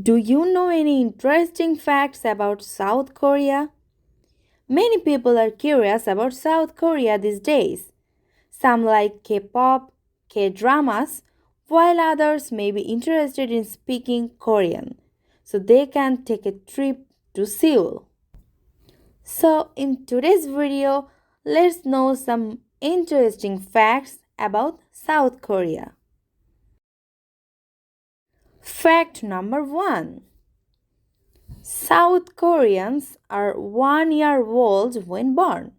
Do you know any interesting facts about South Korea? Many people are curious about South Korea these days. Some like K pop, K dramas, while others may be interested in speaking Korean, so they can take a trip to Seoul. So, in today's video, let's know some interesting facts about South Korea. Fact number 1: South Koreans are 1 year old when born.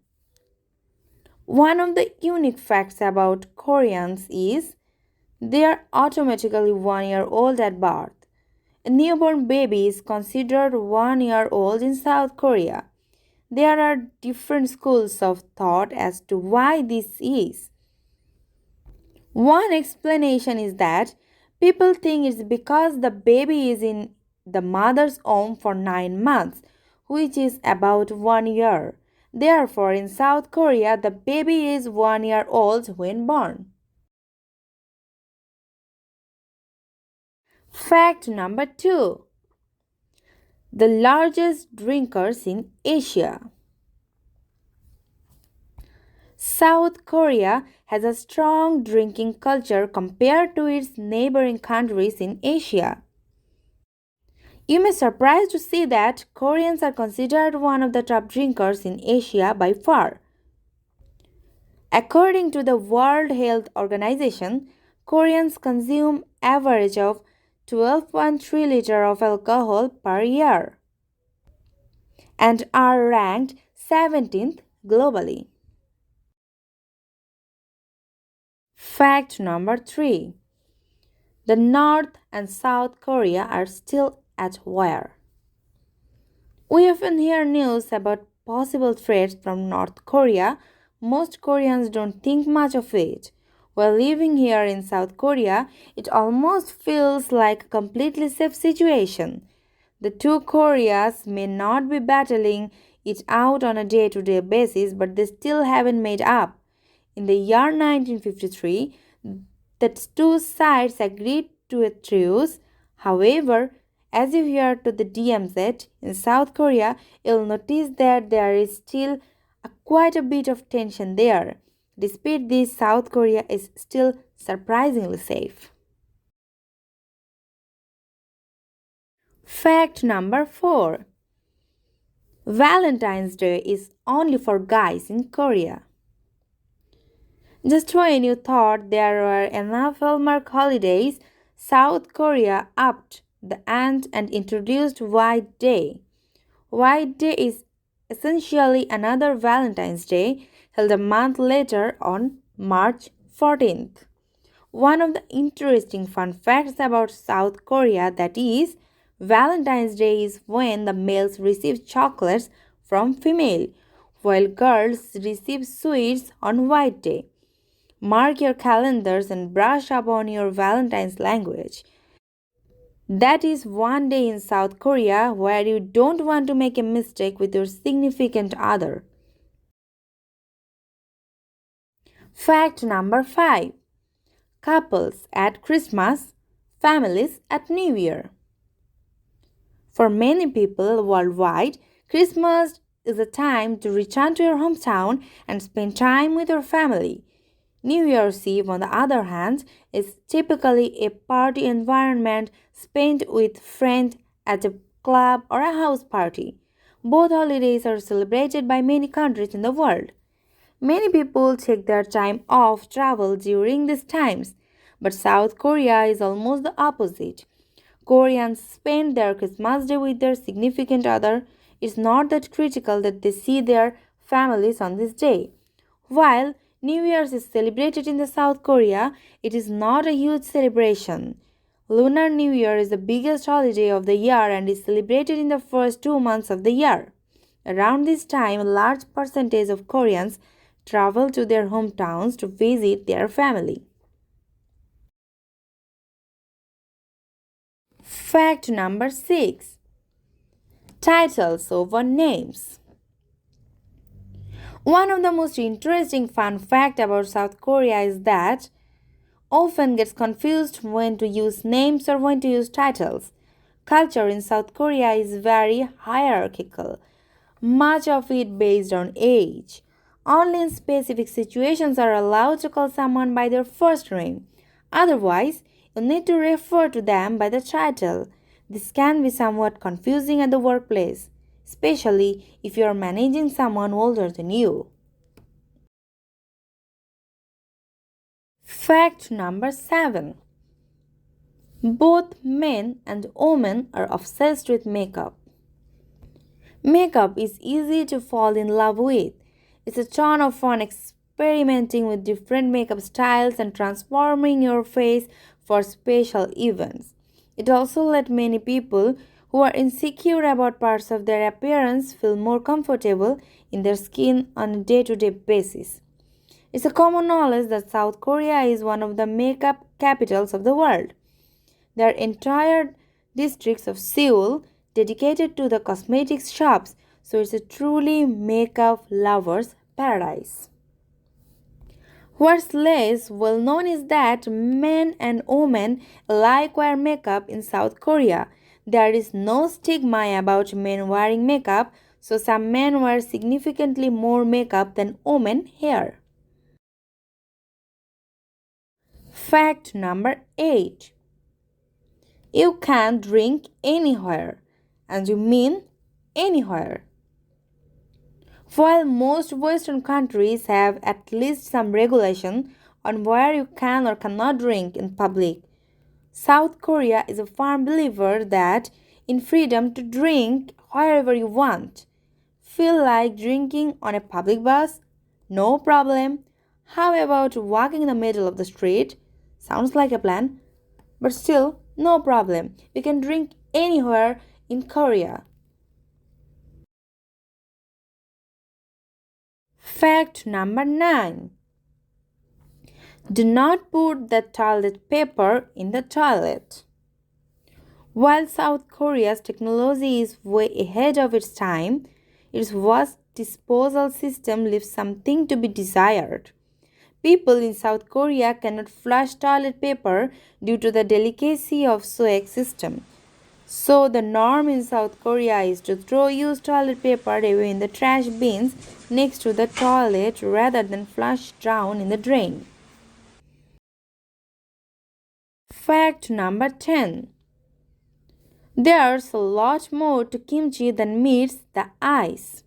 One of the unique facts about Koreans is they are automatically 1 year old at birth. A newborn baby is considered 1 year old in South Korea. There are different schools of thought as to why this is. One explanation is that people think it's because the baby is in the mother's womb for 9 months, which is about 1 year. Therefore, in South Korea, the baby is 1 year old when born. Fact number 2: the largest drinkers in Asia. South Korea has a strong drinking culture compared to its neighboring countries in Asia. You may be surprised to see that Koreans are considered one of the top drinkers in Asia by far. According to the World Health Organization, Koreans consume average of 12.3 liters of alcohol per year and are ranked 17th globally. Fact number 3: the North and South Korea are still at war. We often hear news about possible threats from North Korea. Most Koreans don't think much of it. While living here in South Korea, it almost feels like a completely safe situation. The two Koreas may not be battling it out on a day to day basis, but they still haven't made up. In the year 1953, the two sides agreed to a truce. However, as you hear to the DMZ in South Korea, you'll notice that there is still quite a bit of tension there. Despite this, South Korea is still surprisingly safe. Fact number 4: Valentine's Day is only for guys in Korea. Just when you thought there were enough Hallmark holidays, South Korea upped the ante and introduced White Day. White Day is essentially another Valentine's Day held a month later on March 14th. One of the interesting fun facts about South Korea that is Valentine's Day is when the males receive chocolates from female while girls receive sweets on White Day. Mark your calendars and brush up on your Valentine's language. That is one day in South Korea where you don't want to make a mistake with your significant other. Fact number 5: couples at Christmas, families at New Year. For many people worldwide, Christmas is a time to return to your hometown and spend time with your family. New Year's Eve, on the other hand, is typically a party environment spent with friends at a club or a house party. Both holidays are celebrated by many countries in the world. Many people take their time off travel during these times, but South Korea is almost the opposite. Koreans spend their Christmas day with their significant other. It's not that critical that they see their families on this day. While New Year's is celebrated in the South Korea, it is not a huge celebration. Lunar New Year is the biggest holiday of the year and is celebrated in the first 2 months of the year. Around this time, a large percentage of Koreans travel to their hometowns to visit their family. Fact number 6: titles over names. One of the most interesting fun fact about South Korea is that often gets confused when to use names or when to use titles. Culture in South Korea is very hierarchical, much of it based on age. Only in specific situations are allowed to call someone by their first name. Otherwise, you need to refer to them by the title. This can be somewhat confusing at the workplace, especially if you are managing someone older than you. Fact number 7. Both men and women are obsessed with makeup. Makeup is easy to fall in love with. It's a ton of fun experimenting with different makeup styles and transforming your face for special events. It also lets many people who are insecure about parts of their appearance feel more comfortable in their skin on a day to day basis. It's a common knowledge that South Korea is one of the makeup capitals of the world. There are entire districts of Seoul dedicated to the cosmetics shops, so it's a truly makeup lover's paradise. What's less well known is that men and women alike wear makeup in South Korea. There is no stigma about men wearing makeup, so some men wear significantly more makeup than women here. Fact number 8. You can drink anywhere, and you mean anywhere. While most Western countries have at least some regulation on where you can or cannot drink in public, South Korea is a firm believer that in freedom to drink wherever you want. Feel like drinking on a public bus? No problem. How about walking in the middle of the street? Sounds like a plan. But still, no problem. You can drink anywhere in Korea. Fact number 9. Do not put the toilet paper in the toilet. While South Korea's technology is way ahead of its time, its waste disposal system leaves something to be desired. People in South Korea cannot flush toilet paper due to the delicacy of sewage system. So the norm in South Korea is to throw used toilet paper away in the trash bins next to the toilet rather than flush down in the drain. Fact number 10. There's a lot more to kimchi than meets the eyes.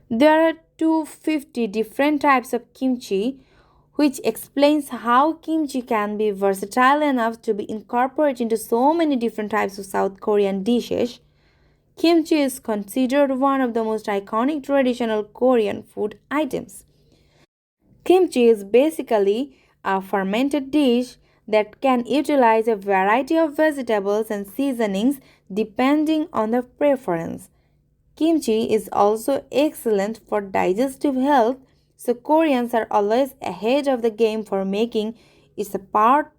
There are 250 different types of kimchi, which explains how kimchi can be versatile enough to be incorporated into so many different types of South Korean dishes. Kimchi is considered one of the most iconic traditional Korean food items. Kimchi is basically a fermented dish that can utilize a variety of vegetables and seasonings depending on the preference. Kimchi is also excellent for digestive health, so Koreans are always ahead of the game for making it a part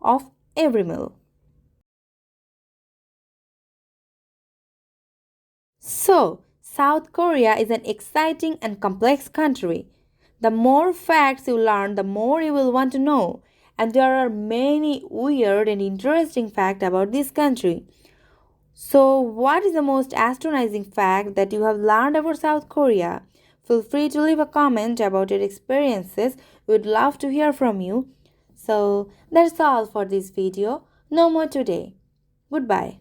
of every meal. So, South Korea is an exciting and complex country. The more facts you learn, the more you will want to know. And there are many weird and interesting facts about this country. So, what is the most astonishing fact that you have learned about South Korea? Feel free to leave a comment about your experiences. We would love to hear from you. So, that's all for this video. No more today. Goodbye.